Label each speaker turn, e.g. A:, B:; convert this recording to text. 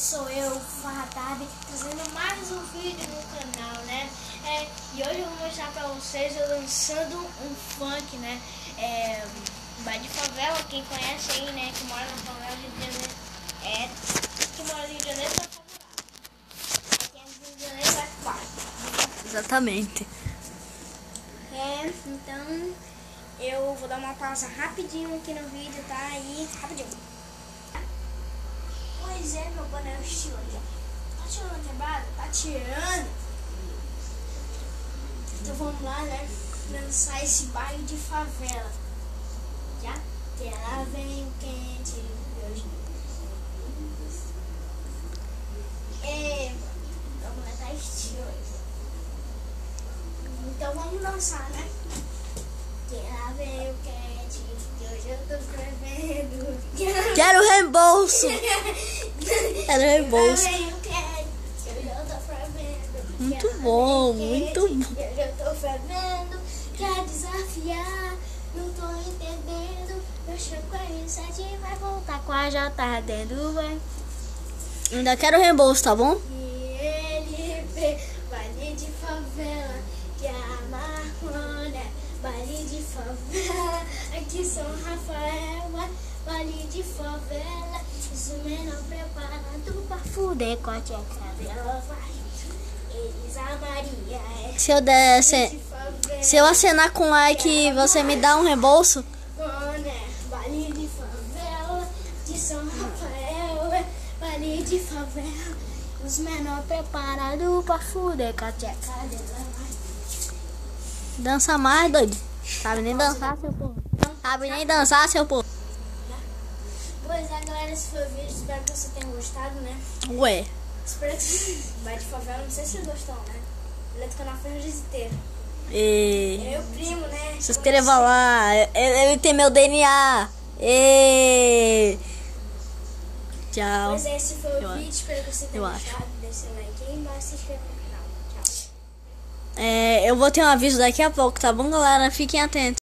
A: sou eu, Farhatab, trazendo mais um vídeo no canal, né? E hoje eu vou mostrar pra vocês eu dançando um funk, né? Baile de favela, quem conhece aí, né? Que mora na favela do Rio de Janeiro. Que mora no Rio de Janeiro tá favorável. Quem é do Rio de Janeiro vai ficar.
B: Exatamente.
A: Então eu vou dar uma pausa rapidinho aqui no vídeo, tá? Aí, rapidinho. Pois é, meu boné estilo aí, ó. Tá tirando quebrado? Tá tirando. Então vamos lá, né? Dançar esse baile de favela. Já? Que ela vem quente hoje. Vamos lá, tá estilo aí. Então vamos dançar, né? Que ela veio quente, que hoje eu tô escrevendo.
B: Quero reembolso. Quero reembolso.
A: Ela veio quente, que hoje eu tô escrevendo.
B: Muito bom, muito bom.
A: Que hoje eu tô fervendo, quer desafiar, não tô entendendo. Meu chocolate vai voltar com a J dentro, vai.
B: Ainda quero reembolso, tá bom?
A: E ele vê baile de favela, que a marrona, baile de favela, aqui São Rafael, baile de favela, isso menor preparado pra fuder com a tcheca dela, vai. Elisa Maria,
B: Se eu der,
A: de favela,
B: se eu acenar com like, você me dá um reembolso?
A: baile de favela, de São Rafael, baile de favela, os menor preparados pra fuder com a tcheca dela, vai.
B: Dança mais, doido. Sabe nem dançar, seu povo. Sabe nem dançar, seu povo.
A: Pois é, galera, esse foi o vídeo. Espero que você tenha gostado, né?
B: Ué.
A: Espero que vai de favela, não sei se vocês gostam, né? Ele é do canal Ferrugiziteiro.
B: E...
A: Ele é meu primo, né?
B: se inscreva lá. Ele tem meu DNA. E... Tchau.
A: Pois é, esse foi o vídeo. Espero que você tenha
B: eu acho.
A: gostado. Deixa seu like aí embaixo e se inscreva no canal. Tchau.
B: Eu vou ter um aviso daqui a pouco, tá bom, galera? Fiquem atentos.